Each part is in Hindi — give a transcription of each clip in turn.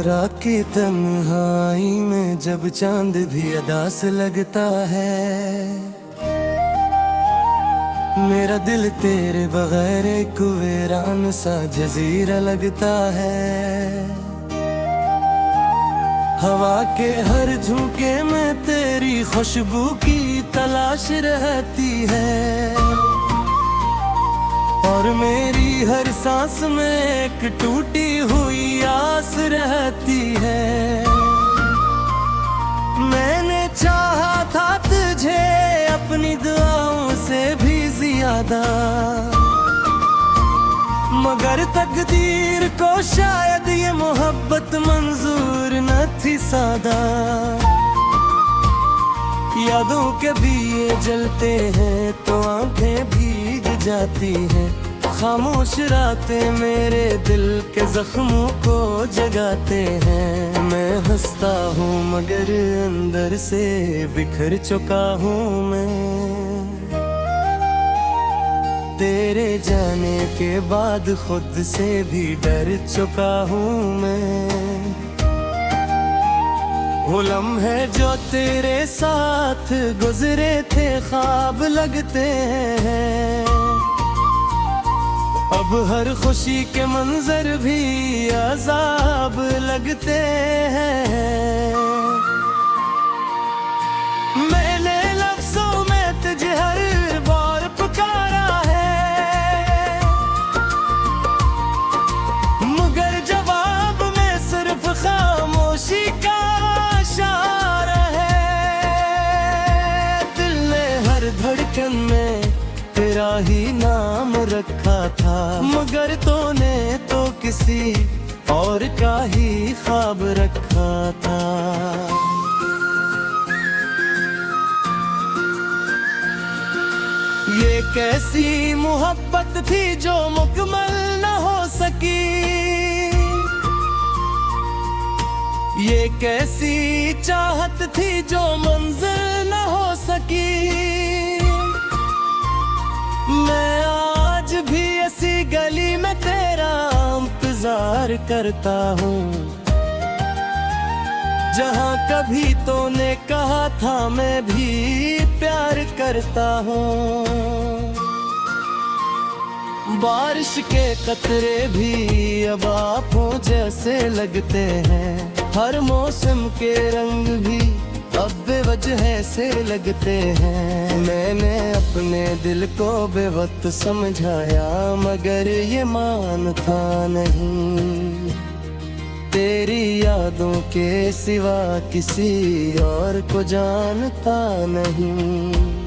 रात की तन्हाई में जब चांद भी अदास लगता है, मेरा दिल तेरे बगैर एक वीरान सा जजीरा लगता है। हवा के हर झोंके में तेरी खुशबू की तलाश रहती है, और मेरी हर सांस में एक टूटी हुई आस रहती है। मैंने चाहा था तुझे अपनी दुआओं से भी ज्यादा, मगर तकदीर को शायद ये मोहब्बत मंजूर न थी सादा। यादों के दिए जलते हैं तो आंखें भीग जाती हैं, खामोश रातें मेरे दिल के जख्मों को जगाते हैं। मैं हंसता हूँ मगर अंदर से बिखर चुका हूँ मैं, तेरे जाने के बाद खुद से भी डर चुका हूँ मैं। वो लम्हे जो तेरे साथ गुजरे थे ख्वाब लगते हैं, अब हर खुशी के मंजर भी अजाब लगते हैं। मैंने लफ्जों में तुझे हर बार पुकारा है, मगर जवाब में सिर्फ खामोशी का इशारा है। दिल ने हर धड़कन में तेरा ही नाम रखा था, मगर तूने तो किसी और का ही ख्वाब रखा था। ये कैसी मोहब्बत थी जो मुकम्मल न हो सकी, ये कैसी चाहत थी जो मंजिल न हो सकी। मैं आज भी ऐसी गली में तेरा इंतजार करता हूँ, जहाँ कभी तूने कहा था मैं भी प्यार करता हूँ। बारिश के कतरे भी अब आँखों जैसे लगते हैं, हर मौसम के रंग भी अब बेवजह से लगते हैं। मैंने अपने दिल को बेवक्त समझाया, मगर ये मानता नहीं, तेरी यादों के सिवा किसी और को जानता नहीं।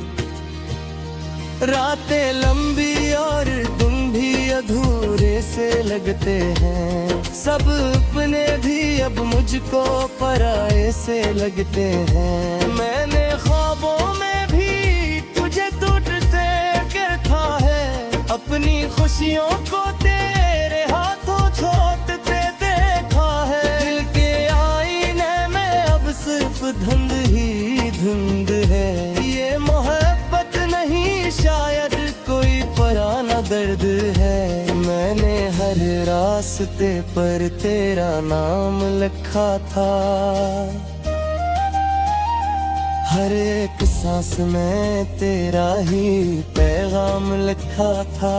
रातें लंबी और दिन भी अधूरे से लगते हैं, सब अपने भी अब मुझको पराए से लगते हैं। मैंने ख्वाबों में भी तुझे टूटते देखा है, अपनी खुशियों को तेरे हाथों छोड़ते देखा है। दिल के आईने में अब सिर्फ धुंध ही धुंध है, ये मोहब्बत नहीं शायद कोई पुराना दर्द है। मैंने हर रास्ते पर तेरा नाम लिखा था, हर एक सांस में तेरा ही पैगाम लिखा था,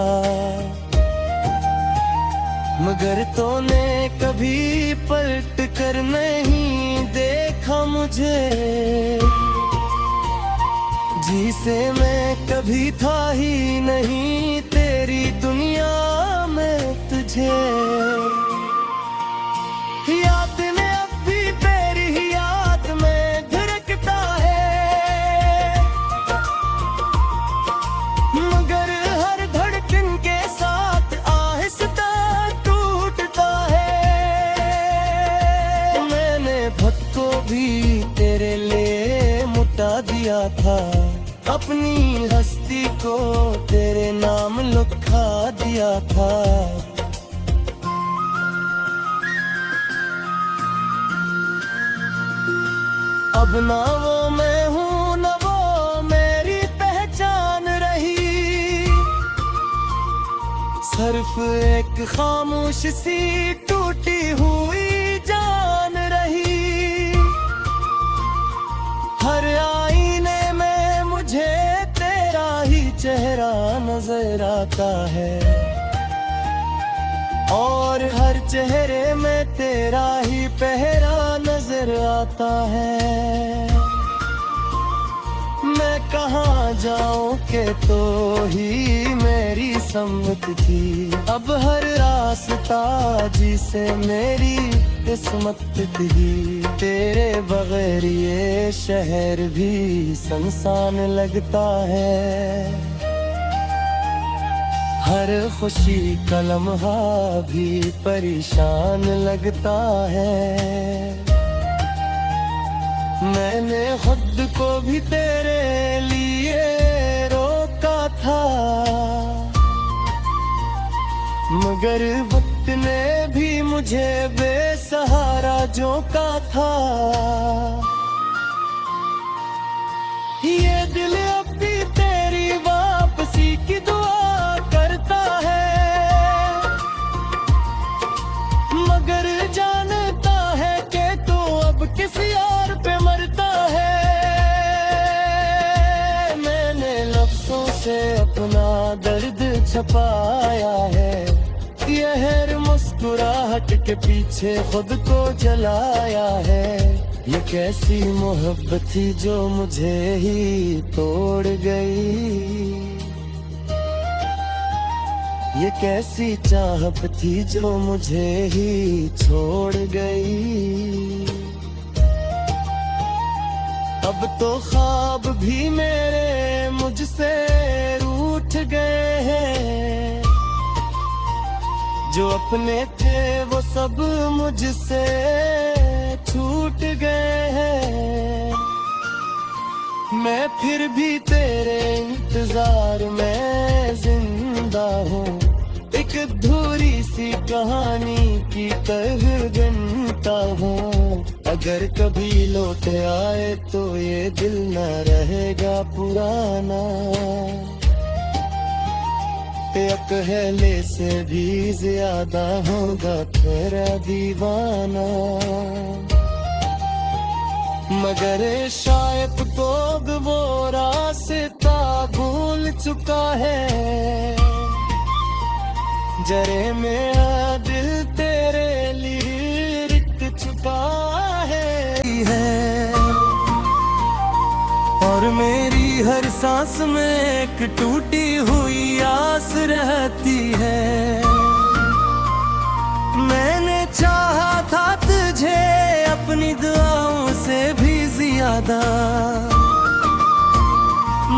मगर तूने कभी पलट कर नहीं देखा मुझे। जिसे मैं कभी था ही नहीं तेरी दुनिया में तुझे। याद में अब भी तेरी ही याद में धड़कता है, मगर हर धड़कन के साथ आहिस्ता टूटता है। मैंने खुद को भी तेरे लिए मुटा दिया था, अपनी हस्ती को तेरे नाम लिखा दिया था। अब ना वो मैं हूँ ना वो मेरी पहचान रही, सिर्फ एक खामोश सी टूटी हुई जान नजर आता है, और हर चेहरे में तेरा ही पहरा नजर आता है। मैं कहाँ जाऊं के तो ही मेरी सम्मत थी, अब हर रास्ता जिसे मेरी किस्मत थी। तेरे बगैर ये शहर भी सुनसान लगता है, हर खुशी का लम्हा भी परेशान लगता है। मैंने खुद को भी तेरे लिए रोका था, मगर वक्त ने भी मुझे बेसहारा झोंका था। ये दिल अब भी तेरी वापसी की दुआ करता है, मगर जानता है कि तू अब किसी और पे मरता है। मैंने लफ्जों से अपना दर्द छुपाया है, यह मुस्कुराहट के पीछे खुद को जलाया है। ये कैसी मोहब्बत थी जो मुझे ही तोड़ गई, ये कैसी चाहत थी जो मुझे ही छोड़ गई। अब तो ख्वाब भी मेरे मुझसे रूठ गए हैं, जो अपने थे वो सब मुझसे छूट गए हैं। मैं फिर भी तेरे इंतजार में जिंदा हूँ, एक अधूरी सी कहानी की तरह गनता हूँ। अगर कभी लौट आए तो ये दिल न रहेगा पुराना, अकेले से भी ज्यादा होगा तेरा दीवाना। मगर शायद तो वो रास्ता भूल चुका है, जरे मेरा दिल तेरे लिए रिक्त चुका है। और मेरी हर सांस में एक टूटी हुई आस रहती है। मैंने चाहा था तुझे अपनी दुआओं से भी ज्यादा,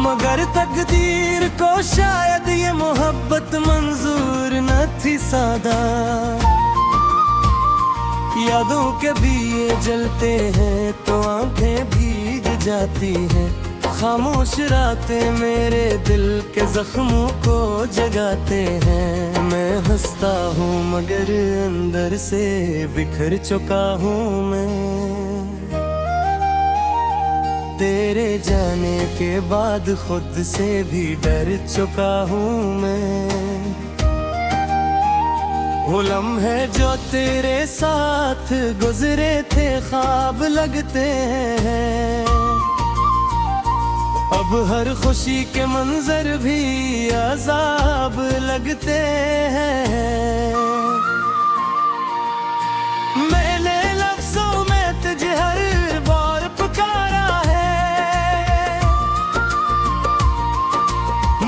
मगर तकदीर को शायद ये मोहब्बत मंजूर न थी सादा। यादों के दिए जलते हैं तो आंखें भीग जाती हैं, खामोश रातें मेरे दिल के जख्मों को जगाते हैं। मैं हंसता हूँ मगर अंदर से बिखर चुका हूँ मैं, तेरे जाने के बाद खुद से भी डर चुका हूँ मैं। वो लम्हे जो तेरे साथ गुजरे थे ख्वाब लगते हैं, अब हर खुशी के मंजर भी अजाब लगते हैं। मैंने लफ्जों में तुझे हर बार पुकारा है,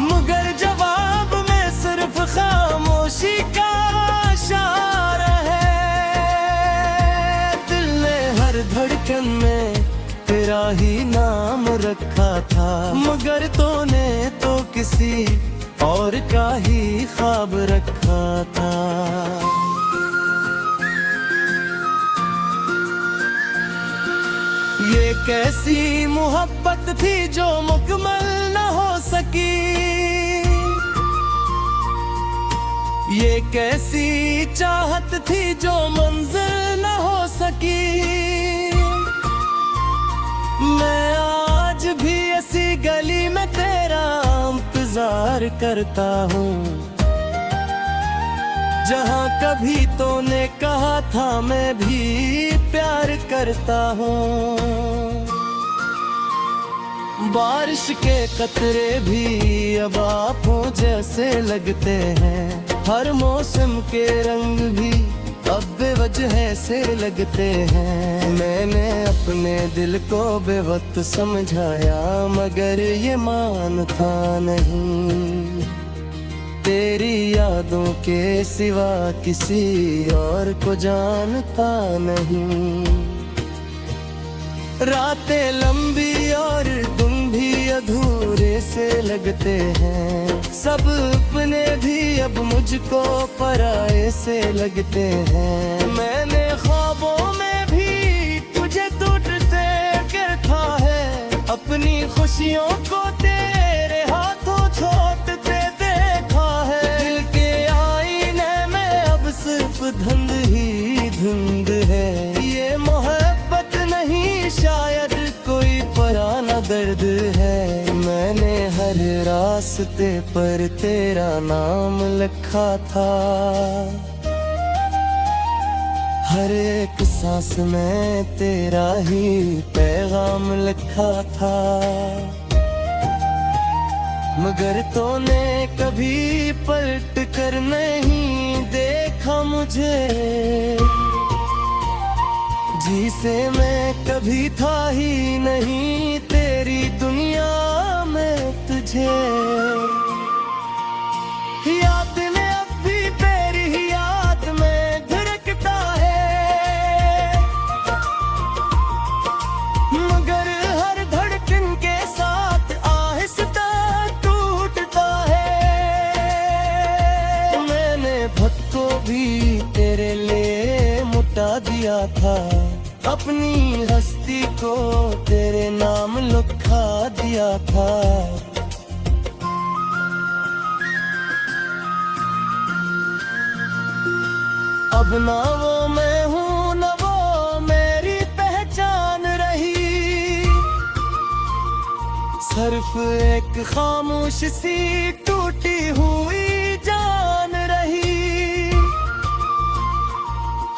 मगर जवाब में सिर्फ खामोशी का इशारा है। दिल ने हर धड़कन में तेरा ही नाम रखा था, मगर तूने तो किसी और का ही ख्वाब रखा था। ये कैसी मोहब्बत थी जो मुकम्मल न हो सकी, ये कैसी चाहत थी जो मंजिल न हो सकी। मैं आज भी ऐसी गली में तेरा इंतजार करता हूँ, जहाँ कभी तूने कहा था मैं भी प्यार करता हूँ। बारिश के कतरे भी अब आँखों जैसे लगते हैं, हर मौसम के रंग भी अब बेवजह से लगते हैं। मैंने अपने दिल को बेवक्त समझाया मगर ये मानता नहीं, तेरी यादों के सिवा किसी और को जानता नहीं। रातें लंबी और तुम भी अधूरे से लगते हैं, सब अपने भी अब मुझको पराये से लगते हैं। मैंने ख्वाबों में भी तुझे टूटते देखा है, अपनी खुशियों को तेरे हाथों छोड़ते देखा है। दिल के आईने में अब सिर्फ धुंध ही धुंध है, ये मोहब्बत नहीं शायद कोई पुराना दर्द है। मैंने हर रास्ते पर तेरा नाम लिखा था, हर एक सांस में तेरा ही पैगाम लिखा था। मगर तूने कभी पलट कर नहीं देखा मुझे, जिसे मैं कभी था ही नहीं तेरी दुनिया में तुझे। याद में अब भी तेरी ही याद में धड़कता है, मगर हर धड़कन के साथ आहिस्ता टूटता है। मैंने खुद को भी तेरे लिए मुटा दिया था, अपनी हस्ती को तेरे नाम लिखा दिया था। अब ना वो मैं हूँ ना वो मेरी पहचान रही, सिर्फ एक खामोश सी टूटी हुई जान रही।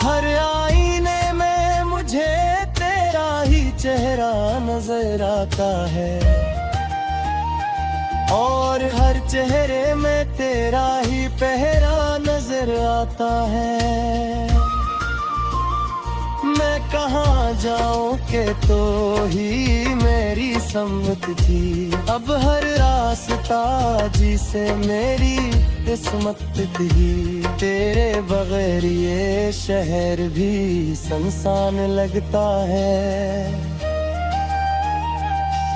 हर आईने में मुझे तेरा ही चेहरा नजर आता है, और हर चेहरे में तेरा ही पहरा नजर आता है। मैं कहाँ जाऊँ के तो ही मेरी सम्मत थी, अब हर रास्ता जिसे मेरी किस्मत थी। तेरे बगैर ये शहर भी सुनसान लगता है,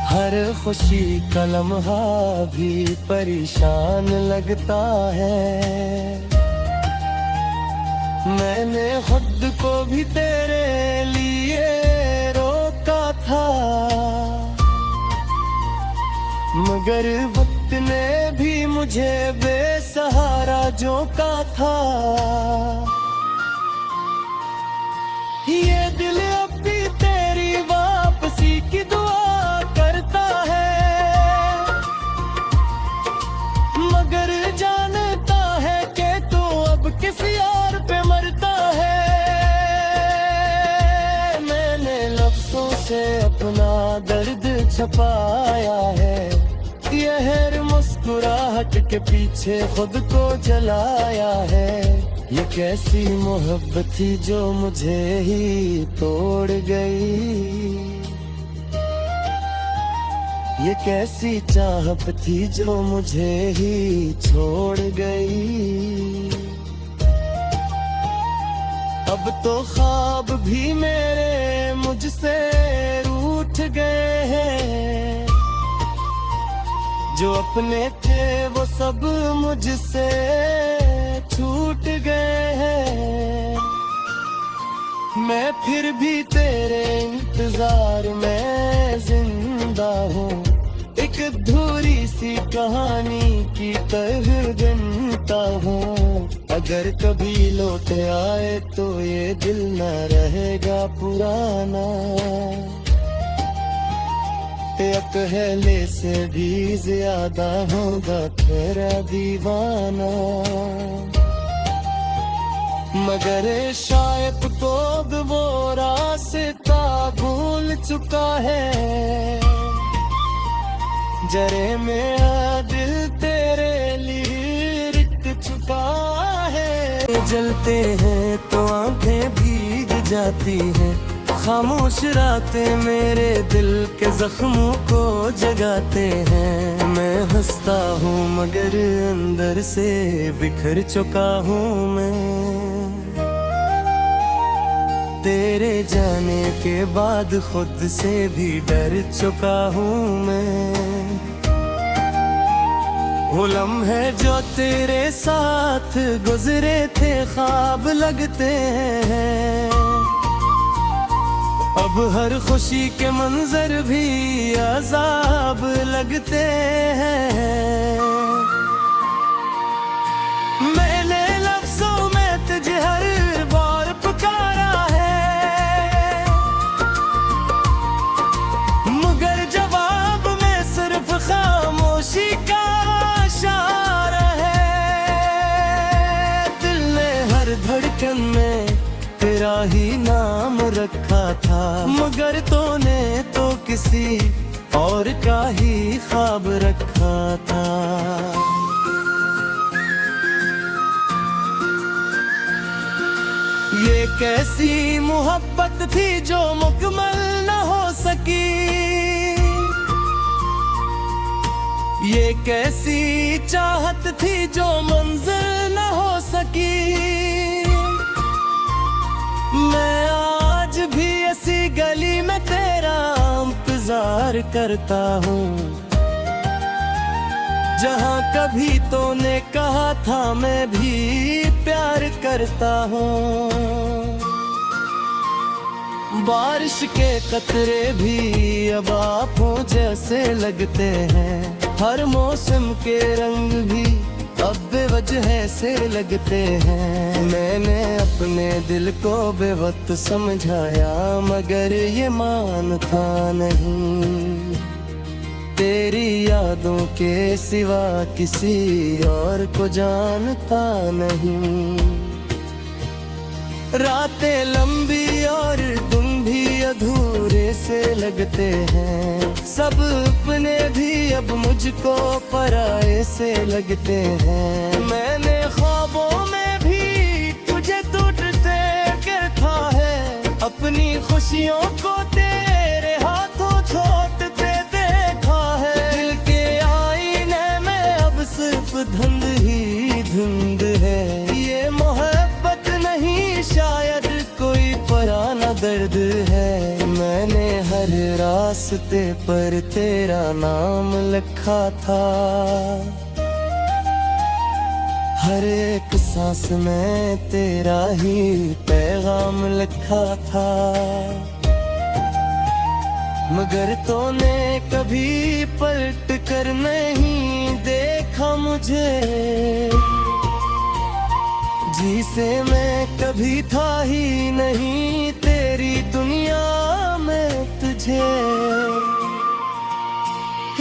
हर खुशी का लम्हा भी परेशान लगता है। मैंने खुद को भी तेरे लिए रोका था, मगर वक्त ने भी मुझे बेसहारा झोंका था। ये दिल अब भी तेरी वापसी की दुआ करता है, मगर जानता है कि तू अब किसी और पे मरता है। मैंने लफ्जों से अपना दर्द छुपाया है, यह मुस्कुराहट के पीछे खुद को जलाया है। ये कैसी मोहब्बत थी जो मुझे ही तोड़ गई, ये कैसी चाहत थी जो मुझे ही छोड़ गई। अब तो ख्वाब भी मेरे मुझसे रूठ गए हैं, जो अपने थे वो सब मुझसे छूट गए हैं। मैं फिर भी तेरे इंतजार में जिंदा हूँ, एक अधूरी सी कहानी की तरह गिनता हूँ। अगर कभी लौट आए तो ये दिल न रहेगा पुराना, पहले से भी ज्यादा होगा तेरा दीवाना। मगर शायद को वो रास्ता भूल चुका है, पिंजरे में आ दिल तेरे लिए रिक्त चुका है। जलते हैं तो आंखें भीग जाती हैं, खामोश रातें मेरे दिल के जख्मों को जगाते हैं। मैं हंसता हूँ मगर अंदर से बिखर चुका हूँ मैं। तेरे जाने के बाद खुद से भी डर चुका हूँ मैं। वो लम्हे जो तेरे साथ गुजरे थे ख्वाब लगते हैं, अब हर खुशी के मंजर भी अजाब लगते हैं। मैंने लफ्जों में तुझे हर बार पुकारा है, मगर जवाब में सिर्फ खामोशी का इशारा है। दिल ने हर धड़कन में तेरा ही नाम रखा था, मगर तूने तो किसी और का ही ख्वाब रखा था। ये कैसी मोहब्बत थी जो मुकम्मल न हो सकी, ये कैसी चाहत थी जो मंजिल न हो सकी। मैं आज भी ऐसी गली में तेरा इंतजार करता हूँ, जहाँ कभी तूने कहा था मैं भी प्यार करता हूँ। बारिश के कतरे भी अब आँखों जैसे लगते हैं, हर मौसम के रंग भी अब बेवजह से लगते हैं। मैंने अपने दिल को बेवक्त समझाया, मगर ये मानता नहीं। तेरी यादों के सिवा किसी और को जानता नहीं। रातें लंबी और दिन भी अधूरे से लगते हैं, सब अपने भी अब मुझको पराये से लगते हैं। मैंने ख्वाबों में भी तुझे टूटते देखा है, अपनी खुशियों को तेरे हाथों छोड़ते देखा है। दिल के आईने में अब सिर्फ धुंध ही धुंध है, ये मोहब्बत नहीं शायद कोई पुराना दर्द है। मैंने हर रास्ते पर तेरा नाम लिखा था, हर एक सांस में तेरा ही पैगाम लिखा था। मगर तूने कभी पलट कर नहीं देखा मुझे, जिसे मैं कभी था ही नहीं तेरी दुनिया में तुझे।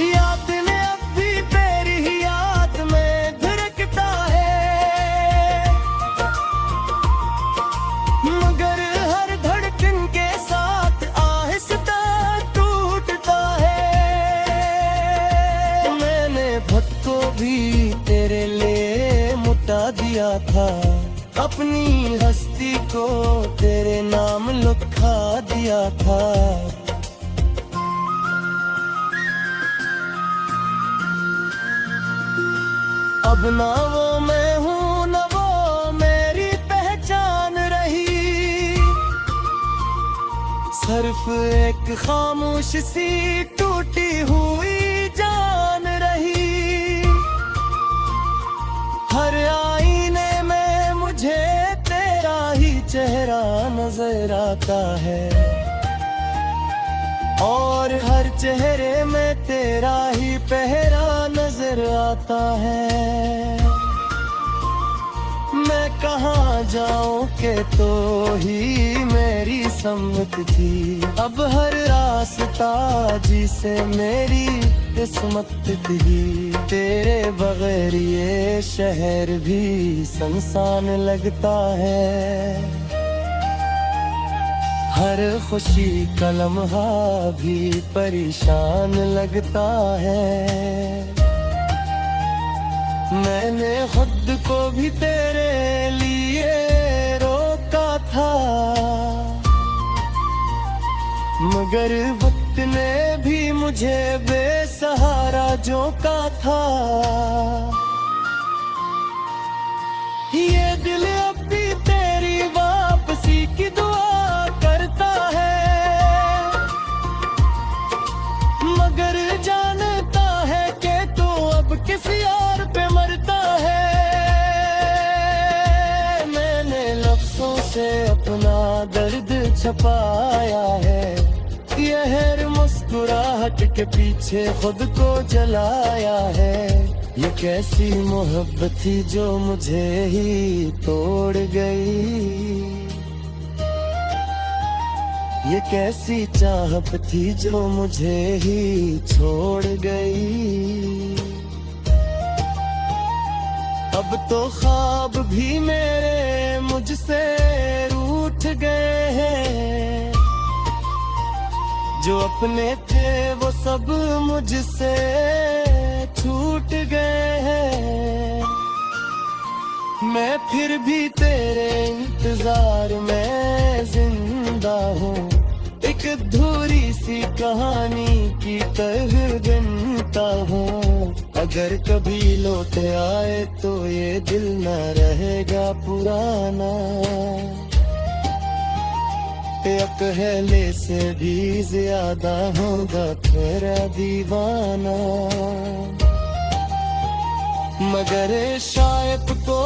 याद में अब भी तेरी ही याद में धड़कता है, मगर हर धड़कन के साथ आहिस्ता टूटता है। मैंने खुद को भी तेरे लिए मुटा दिया था, अपनी हस्ती को तेरे नाम लिखा दिया था। अब ना वो मैं हूँ ना वो मेरी पहचान रही, सिर्फ एक खामोश सी टूटी हुई जान रही। हर आईने में मुझे तेरा ही चेहरा नजर आता है, और हर चेहरे में तेरा ही पहरा नजर आता है। मैं कहाँ जाऊँ के तो ही मेरी सम्मत थी, अब हर रास्ता जिसे मेरी किस्मत थी। तेरे बगैर ये शहर भी सुनसान लगता है, हर खुशी का लम्हा भी परेशान लगता है। मैंने खुद को भी तेरे लिए रोका था, मगर वक्त ने भी मुझे बेसहारा झोंका था। ये दिल अब भी तेरी वापसी की दुआ करता है, मगर जानता है कि तू अब किसी और पे मरता है। मैंने लफ्जों से अपना दर्द छुपाया है, यह मुस्कुराहट के पीछे खुद को जलाया है। ये कैसी मोहब्बत थी जो मुझे ही तोड़ गई, ये कैसी चाहत थी जो मुझे ही छोड़ गई। अब तो ख्वाब भी मेरे मुझसे रूठ गए हैं, जो अपने थे वो सब मुझसे छूट गए हैं। मैं फिर भी तेरे इंतजार में जिंदा हूँ, एक अधूरी सी कहानी की तरह गिनता हूँ। अगर कभी लौट आए तो ये दिल न रहेगा पुराना, पहले से भी ज्यादा होगा तेरा दीवाना। मगर शायद को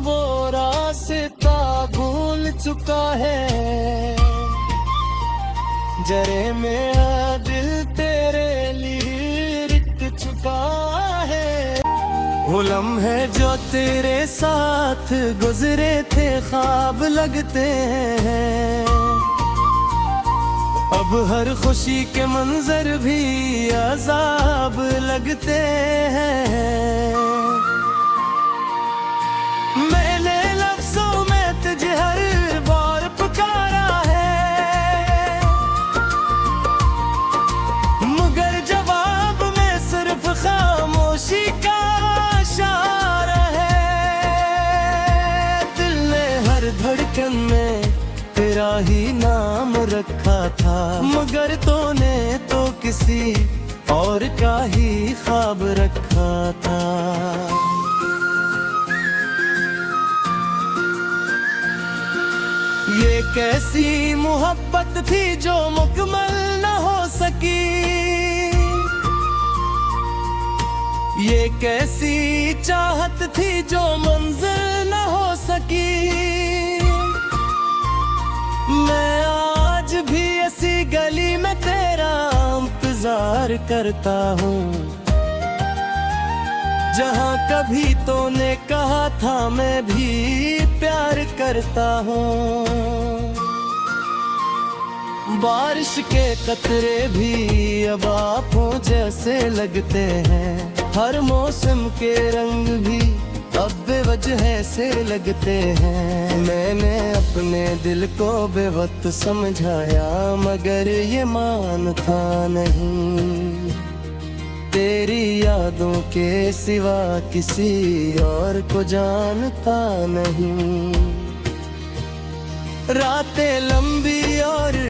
वो रास्ता भूल चुका है, जरे मेरा दिल तेरे लिए रिक्त चुका है। वो लम्हे जो तेरे साथ गुजरे थे ख्वाब लगते हैं, अब हर खुशी के मंजर भी अजाब लगते हैं। मैंने लफ्जों में तुझे हर बार पुकारा है, मगर जवाब में सिर्फ खामोशी का इशारा है। दिल ने हर धड़कन में तेरा ही नाम रखा था, मगर तूने तो किसी और का ही ख्वाब रखा था। ये कैसी मोहब्बत थी जो मुकम्मल न हो सकी, ये कैसी चाहत थी जो मंजिल न हो सकी। मैं आज भी ऐसी गली में तेरा इंतजार करता हूँ, जहाँ कभी तूने कहा था मैं भी प्यार करता हूँ। बारिश के कतरे भी अब आँखों जैसे लगते हैं, हर मौसम के रंग भी अब बेवजह से लगते हैं। मैंने अपने दिल को बेवक्त समझाया, मगर ये मानता नहीं, तेरी यादों के सिवा किसी और को जानता नहीं। रातें लंबी और